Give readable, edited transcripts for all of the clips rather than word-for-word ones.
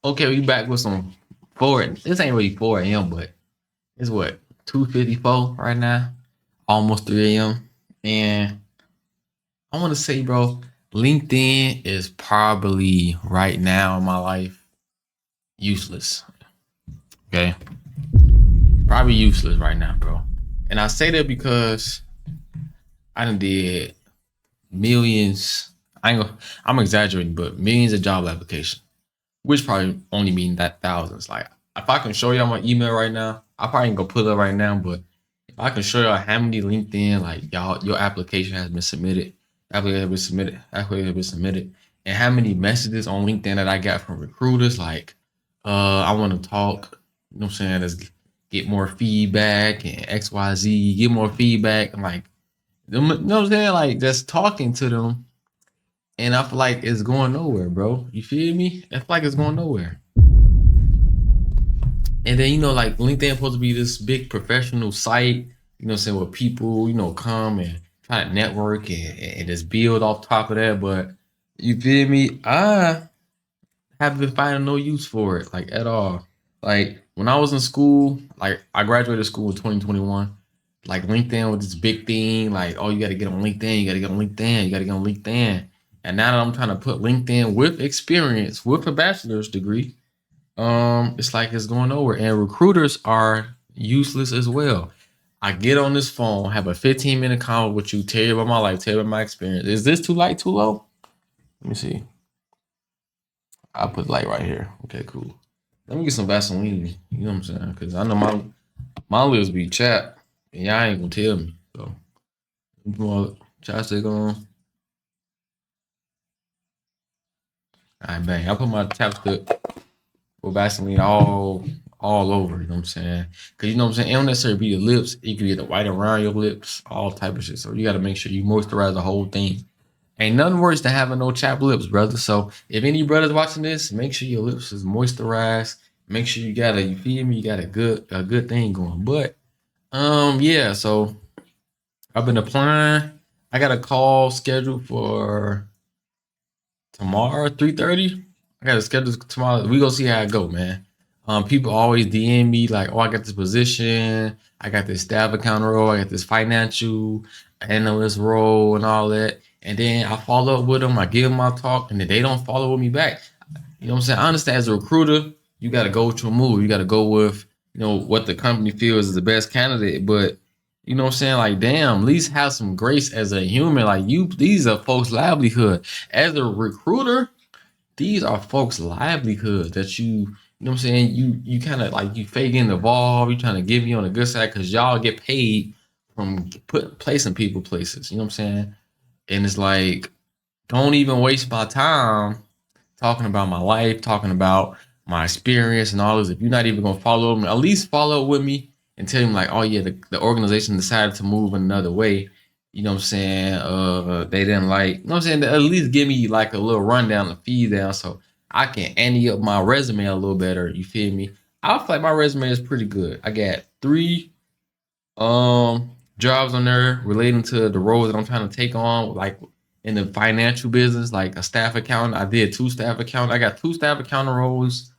Okay, we back with some 4. This ain't really 4 a.m., but it's what 2:54 right now, almost 3 a.m. And I want to say, bro, LinkedIn is probably right now in my life useless. Okay, probably useless right now, bro. And I say that because I done did millions. I ain't gonna, I'm exaggerating, but millions of job applications, which probably only mean that thousands. Like if I can show y'all my email right now, I probably ain't gonna put it up right now, but if I can show y'all how many LinkedIn like your application has been submitted, application has been submitted, and how many messages on LinkedIn that I got from recruiters like, I want to talk. You know what I'm saying? Let's get more feedback and XYZ, get more feedback. And like, you know what I'm saying? Like just talking to them, and I feel like it's going nowhere, bro. You feel me? I feel like it's going nowhere. And then, like LinkedIn supposed to be this big professional site, what I'm saying, where people, come and try to network and just build off top of that. But you feel me? I haven't been finding no use for it, like at all. Like when I was in school, like I graduated school in 2021. Like LinkedIn was this big thing, like, oh, you gotta get on LinkedIn, you gotta get on LinkedIn, you gotta get on LinkedIn. And now that I'm trying to put LinkedIn with experience, with a bachelor's degree, it's like it's going nowhere, and recruiters are useless as well. I get on this phone, have a 15-minute call with you, tell you about my life, tell you about my experience. Is this too light, too low? Let me see. I'll put light right here. Okay, cool. Let me get some Vaseline. You know what I'm saying? Because I know my lips be chapped, and y'all ain't gonna tell me. So, put my chapstick on. All right, bang. I put my chapstick with Vaseline all over. You know what I'm saying? Because you know what I'm saying. It don't necessarily be your lips. You can get the white around your lips, all type of shit. So you got to make sure you moisturize the whole thing. Ain't nothing worse than having no chapped lips, brother. So if any brothers watching this, make sure your lips is moisturized. Make sure you feel me, you got a good thing going. But yeah, so I've been applying. I got a call scheduled for tomorrow, 3:30. I got a schedule tomorrow. We gonna see how it go, man. People always DM me like, "Oh, I got this position. I got this staff account role. I got this financial analyst role, and all that." And then I follow up with them. I give them my talk, and then they don't follow with me back. You know what I'm saying? I understand as a recruiter, you got to go to a move. You got to go with what the company feels is the best candidate. But you know what I'm saying? Like, damn, at least have some grace as a human. Like these are folks' livelihood. As a recruiter, these are folks' livelihood that you know what I'm saying? You kind of like you fake in the ball, you trying to give you on the good side because y'all get paid from placing people places. You know what I'm saying? And it's like, don't even waste my time talking about my life, talking about my experience and all this. If you're not even gonna follow me, at least follow up with me and tell me like, oh yeah, the organization decided to move another way. You know what I'm saying? They didn't like, you know what I'm saying? At least give me like a little rundown, a feed down, so I can ante up my resume a little better. You feel me? I feel like my resume is pretty good. I got 3 jobs on there relating to the roles that I'm trying to take on, like in the financial business, like a staff accountant. I did 2 staff accountant. I got 2 staff accountant roles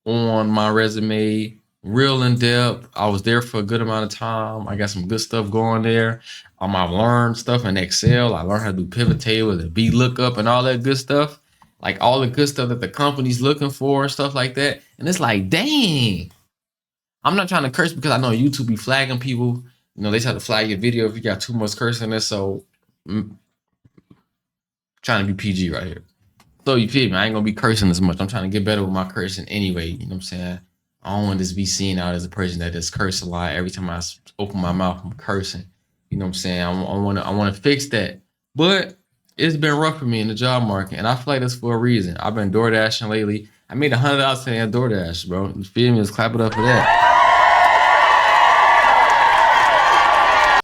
on my resume, real in depth. I was there for a good amount of time. I got some good stuff going there. I've learned stuff in Excel. I learned how to do pivot tables and VLOOKUP and all that good stuff. Like all the good stuff that the company's looking for and stuff like that. And it's like, dang. I'm not trying to curse because I know YouTube be flagging people. They try to flag your video if you got too much cursing in it. So I'm trying to be PG right here. So you feel me? I ain't gonna be cursing as much. I'm trying to get better with my cursing anyway. You know what I'm saying? I don't want to just be seen out as a person that just curse a lot. Every time I open my mouth, I'm cursing. You know what I'm saying? I want to fix that. But it's been rough for me in the job market, and I feel like that's for a reason. I've been door dashing lately. I made $100 today on DoorDash, bro. You feel me? Let's clap it up for that.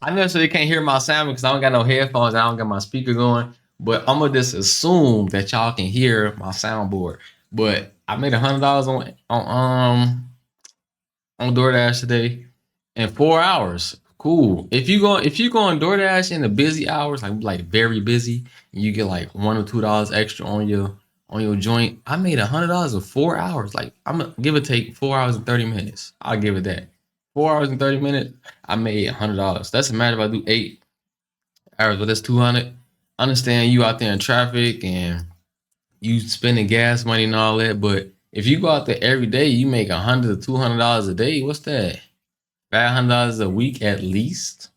I necessarily can't hear my sound because I don't got no headphones. I don't got my speaker going. But I'm gonna just assume that y'all can hear my soundboard. But I made $100 on DoorDash today in 4 hours. Cool. If you go on DoorDash in the busy hours, like very busy, and you get like $1 or $2 extra on on your joint. I made $100 in 4 hours. Like I'm gonna give or take 4 hours and 30 minutes. I'll give it that. 4 hours and 30 minutes. I made $100. That's a matter if I do 8 hours, but that's 200. Understand you out there in traffic and you spending gas money and all that, but if you go out there every day, you make $100 to $200 a day. What's that? $500 a week at least.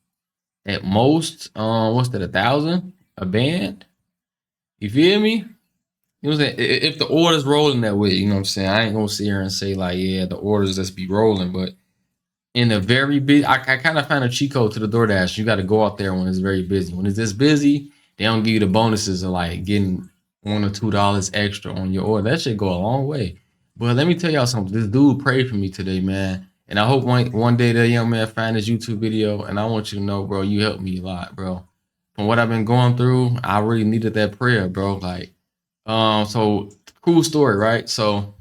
At most, what's that? 1,000 a band. You feel me? You know what I'm saying? If the orders rolling that way, you know what I'm saying? I ain't gonna sit here and say like, yeah, the orders just be rolling, but in a very big, I kind of find a cheat code to the DoorDash. You got to go out there when it's very busy. When it's this busy, they don't give you the bonuses of like getting $1 or $2 extra on your order. That should go a long way. But let me tell y'all something. This dude prayed for me today, man. And I hope one day that young man find this YouTube video. And I want you to know, bro, you helped me a lot, bro. From what I've been going through, I really needed that prayer, bro. Like, so cool story, right? So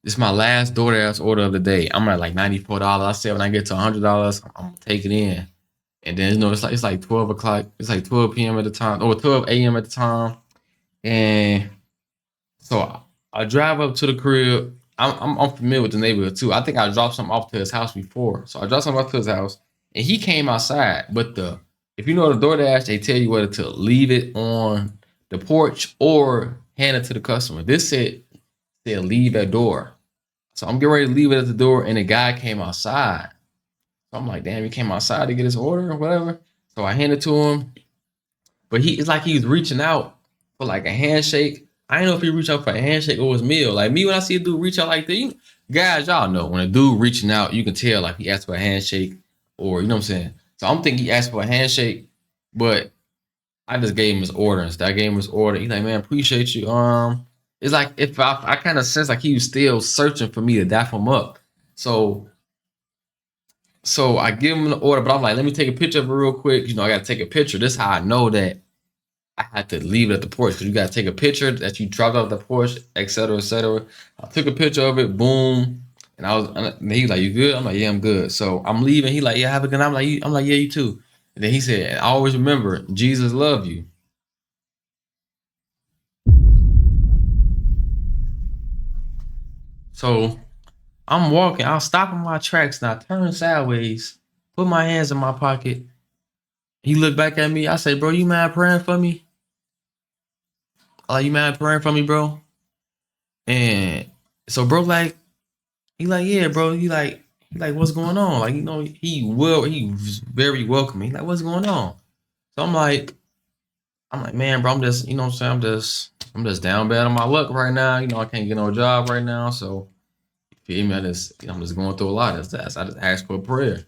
this is my last DoorDash order of the day. I'm at like $94. I said when I get to $100, I'm gonna take it in. And then you know it's like 12 o'clock. It's like 12 p.m. at the time, or 12 a.m. at the time. And so I drive up to the crib. I'm familiar with the neighborhood too. I think I dropped something off to his house before. So I dropped something off to his house, and he came outside. But if you know the DoorDash, they tell you whether to leave it on the porch or hand it to the customer. This said leave at door. So I'm getting ready to leave it at the door, and the guy came outside. So I'm like, damn, he came outside to get his order or whatever. So I hand it to him, but it's like he was reaching out for like a handshake. I didn't know if he reached out for a handshake or his meal. Like me, when I see a dude reach out like that, guys, y'all know when a dude reaching out, you can tell like he asked for a handshake or you know what I'm saying. So I'm thinking he asked for a handshake, but I just gave him his order instead. I gave him his order. He's like, man, appreciate you. It's like if I kind of sense like he was still searching for me to dap him up. So I give him the order, but I'm like, let me take a picture of it real quick. You know, I got to take a picture. This is how I know that I had to leave it at the porch because you got to take a picture that you dropped off the porch, et cetera, et cetera. I took a picture of it, boom. And he like, you good? I'm like, yeah, I'm good. So I'm leaving. He like, yeah, have a good night. I'm like, yeah, you too. And then he said, I always remember, Jesus love you. So I'm walking, I'll stop in my tracks and I turn sideways, put my hands in my pocket. He looked back at me. I said, bro, you mind praying for me? Like, you mind praying for me, bro? And so bro, like, he like, yeah, bro. He like, what's going on? Like, you know, he was very welcoming. He like, what's going on? So I'm like, man, bro, I'm just, you know what I'm saying? I'm just down bad on my luck right now. You know, I can't get no job right now. So you feel me? I'm just going through a lot. I just asked for a prayer.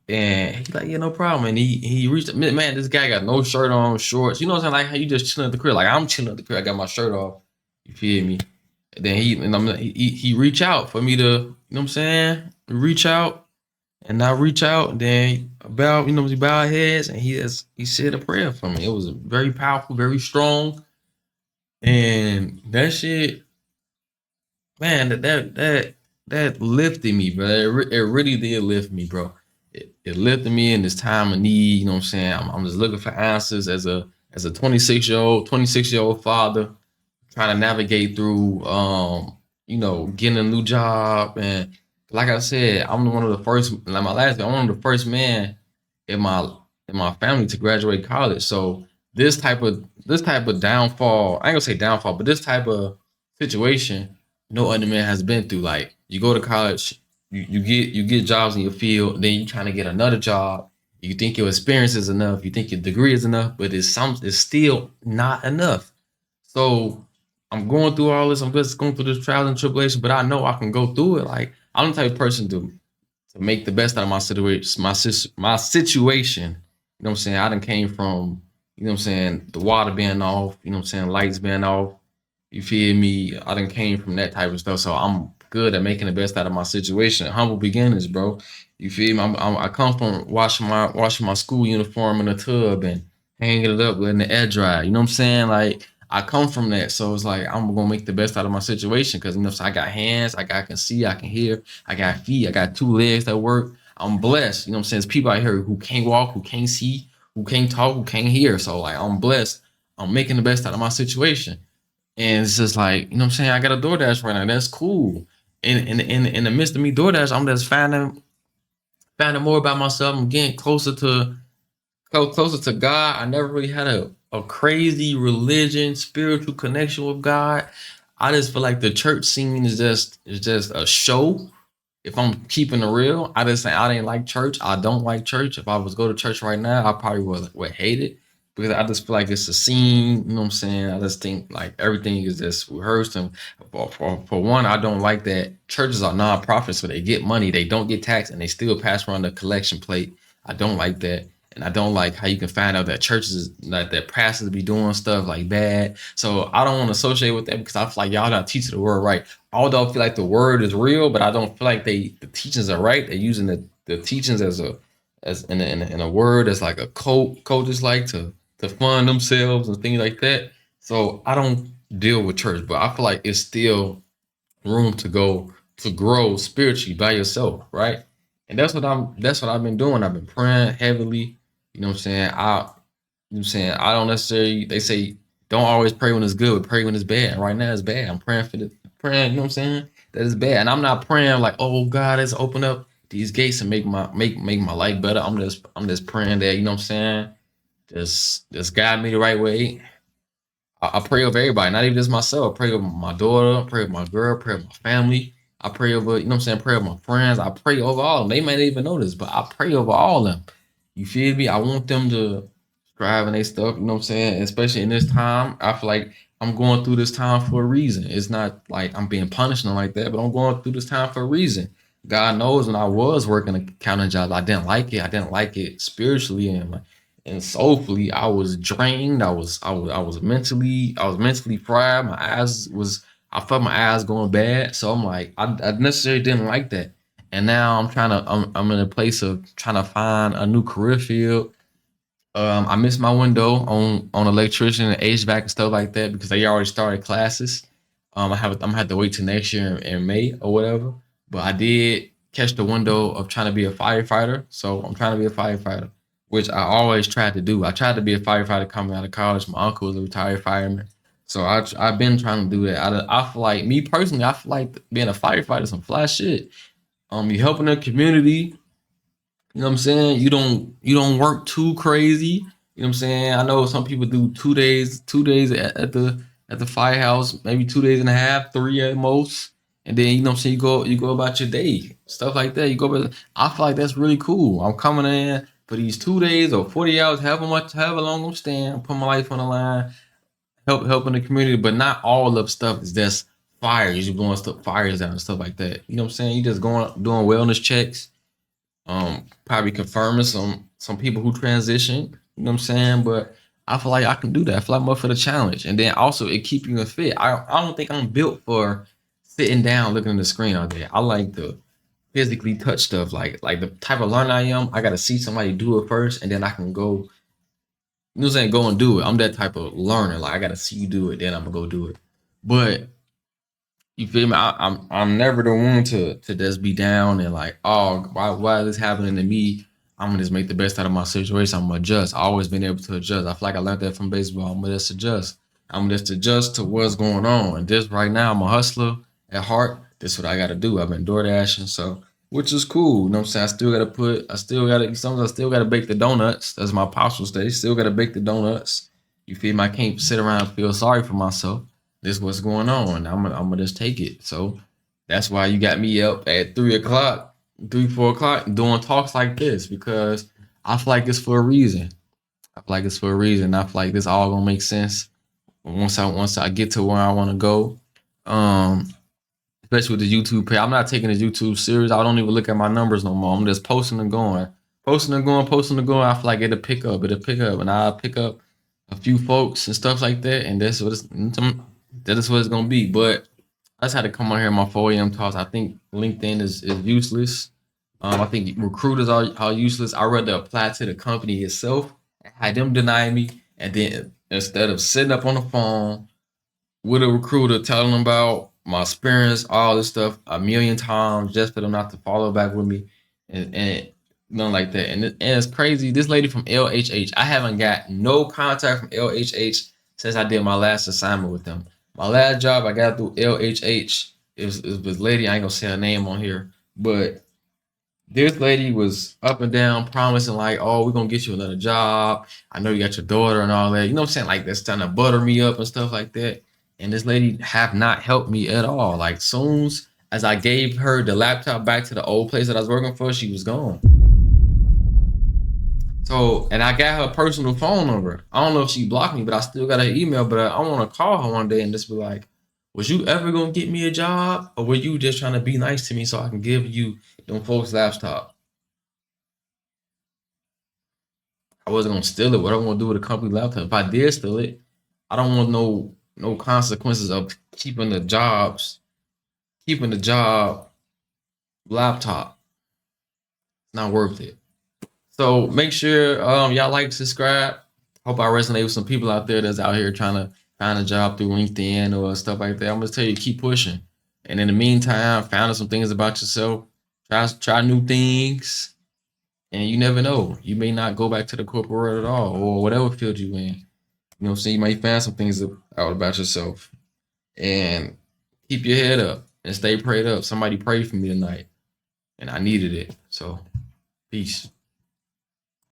And he's like, yeah, no problem. And he reached, man, this guy got no shirt on, shorts. You know what I'm saying? Like how you just chilling at the crib. Like I'm chilling at the crib. I got my shirt off. You feel me? And then he reach out for me to, you know what I'm saying? Reach out and I reach out. And then bow, you know, we bow our heads and he said a prayer for me. It was very powerful, very strong. And that shit, man, that lifted me, bro. It really did lift me, bro. It lifted me in this time of need. You know what I'm saying? I'm just looking for answers as a 26-year-old father trying to navigate through you know, getting a new job. And like I said, I'm one of the first, like my last, I'm one of the first man in my family to graduate college. So this type of downfall, I ain't gonna say downfall, but this type of situation, no other man has been through. Like you go to college, you get jobs in your field, then you trying to get another job. You think your experience is enough, you think your degree is enough, but it's still not enough. So I'm going through all this. I'm just going through this trials and tribulation, but I know I can go through it. Like I'm the type of person to make the best out of my situation. My situation. You know what I'm saying? I done came from, you know what I'm saying, the water being off. You know what I'm saying, lights being off. You feel me? I done came from that type of stuff, so I'm good at making the best out of my situation. Humble beginnings, bro. You feel me? I come from washing my school uniform in a tub and hanging it up, letting the air dry. You know what I'm saying? Like I come from that, so it's like I'm gonna make the best out of my situation because you know so I got hands, I can see, I can hear, I got feet, I got two legs that work. I'm blessed. You know what I'm saying? There's people out here who can't walk, who can't see, who can't talk, who can't hear. So like I'm blessed. I'm making the best out of my situation. And it's just like, you know what I'm saying? I got a DoorDash right now. That's cool. In the midst of me DoorDash, I'm just finding more about myself. I'm getting closer to God. I never really had a crazy religion, spiritual connection with God. I just feel like the church scene is just a show. If I'm keeping it real, I just say I didn't like church. I don't like church. If I was go to church right now, I probably would hate it because I just feel like it's a scene. You know what I'm saying? I just think like everything is just rehearsed. And for one, I don't like that churches are nonprofits, so they get money, they don't get taxed, and they still pass around the collection plate. I don't like that. And I don't like how you can find out that churches, like that pastors be doing stuff like bad. So I don't want to associate with that because I feel like y'all not teaching the word right. Although I feel like the word is real, but I don't feel like the teachings are right. They're using the teachings as in a word as like a cult. Coaches like to fund themselves and things like that. So I don't deal with church, but I feel like it's still room to go to grow spiritually by yourself, right? And that's what I've been doing. I've been praying heavily. You know what I'm saying? I don't necessarily they say don't always pray when it's good, but pray when it's bad. And right now it's bad. I'm praying for the praying, you know what I'm saying? That is bad. And I'm not praying like, oh God, let's open up these gates and make my life better. I'm just praying that, you know what I'm saying? Just guide me the right way. I pray over everybody, not even just myself. I pray over my daughter, I pray over my girl, I pray over my family. I pray over, you know what I'm saying? I pray over my friends. I pray over all of them. They might not even know this, but I pray over all of them. You feel me? I want them to strive in their stuff, you know what I'm saying? Especially in this time. I feel like I'm going through this time for a reason. It's not like I'm being punished or like that, but I'm going through this time for a reason. God knows when I was working accounting jobs, I didn't like it. I didn't like it spiritually and soulfully. I was drained. I was mentally fried. I felt my eyes going bad. So I'm like, I necessarily didn't like that. And now I'm in a place of trying to find a new career field. I missed my window on electrician and HVAC and stuff like that because they already started classes. I'm gonna have to wait till next year in May or whatever. But I did catch the window of trying to be a firefighter, so I'm trying to be a firefighter, which I always tried to do. I tried to be a firefighter coming out of college. My uncle was a retired fireman, so I've been trying to do that. I feel like me personally, I feel like being a firefighter is some fly shit. You helping the community, you know what I'm saying? You don't work too crazy. You know what I'm saying? I know some people do 2 days at the firehouse, maybe 2 days and a half, three at most. And then you know what I'm saying, you go about your day. Stuff like that. I feel like that's really cool. I'm coming in for these 2 days or 40 hours, however long I'm staying, I'm putting my life on the line, helping the community, but not all of stuff is just fires. You blowing stuff fires out and stuff like that. You know what I'm saying? You just going doing wellness checks, probably confirming some people who transition, you know what I'm saying? But I feel like I can do that. I feel like I'm up for the challenge. And then also it keep you in fit. I don't think I'm built for sitting down looking at the screen all day. I like to physically touch stuff. Like the type of learner I am, I gotta see somebody do it first and then I can go, you know what I'm saying, go and do it. I'm that type of learner. Like I gotta see you do it, then I'm gonna go do it. But you feel me? I'm never the one to just be down and like, oh, why is this happening to me? I'm gonna just make the best out of my situation. I'm gonna adjust. I always been able to adjust. I feel like I learned that from baseball. I'm gonna just adjust. I'm gonna just adjust to what's going on. And just right now, I'm a hustler at heart. This is what I gotta do. I've been door dashing, so which is cool. You know what I'm saying? Sometimes I still gotta bake the donuts. That's my apostle stage. Still gotta bake the donuts. You feel me? I can't sit around and feel sorry for myself. This is what's going on. I'm gonna just take it. So that's why you got me up at 3 o'clock, 4 o'clock, doing talks like this because I feel like it's for a reason. I feel like it's for a reason. I feel like this all gonna make sense once I get to where I want to go. Um, Especially with the YouTube page. I'm not taking the YouTube serious. I don't even look at my numbers no more. I'm just posting and going, posting and going, posting and going. I feel like it'll pick up. It'll pick up, and I'll pick up a few folks and stuff like that. And that is what it's gonna be. But I just had to come on here in my 4 a.m. talks. I think LinkedIn is useless. I think recruiters are useless. I rather apply to the company itself, had them deny me, and then instead of sitting up on the phone with a recruiter telling them about my experience, all this stuff a million times just for them not to follow back with me and nothing like that. And it's crazy. This lady from LHH, I haven't got no contact from LHH since I did my last assignment with them. My last job I got through LHH. It was this lady. I ain't gonna say her name on here, but this lady was up and down promising like, oh, we're gonna get you another job. I know you got your daughter and all that. You know what I'm saying? Like that's trying to butter me up and stuff like that. And this lady have not helped me at all. Like soon as I gave her the laptop back to the old place that I was working for, she was gone. So, and I got her personal phone number. I don't know if she blocked me, but I still got her email. But I want to call her one day and just be like, was you ever gonna get me a job, or were you just trying to be nice to me so I can give you them folks' laptop? I wasn't gonna steal it. What I'm gonna do with a company laptop? If I did steal it, I don't want no consequences of keeping the job laptop. It's not worth it. So make sure y'all like, subscribe. Hope I resonate with some people out there that's out here trying to find a job through LinkedIn or stuff like that. I'm gonna tell you, keep pushing. And in the meantime, find out some things about yourself. Try new things. And you never know. You may not go back to the corporate world at all, or whatever field you in. You know what I'm saying? You might find some things out about yourself. And keep your head up and stay prayed up. Somebody prayed for me tonight, and I needed it. So, peace.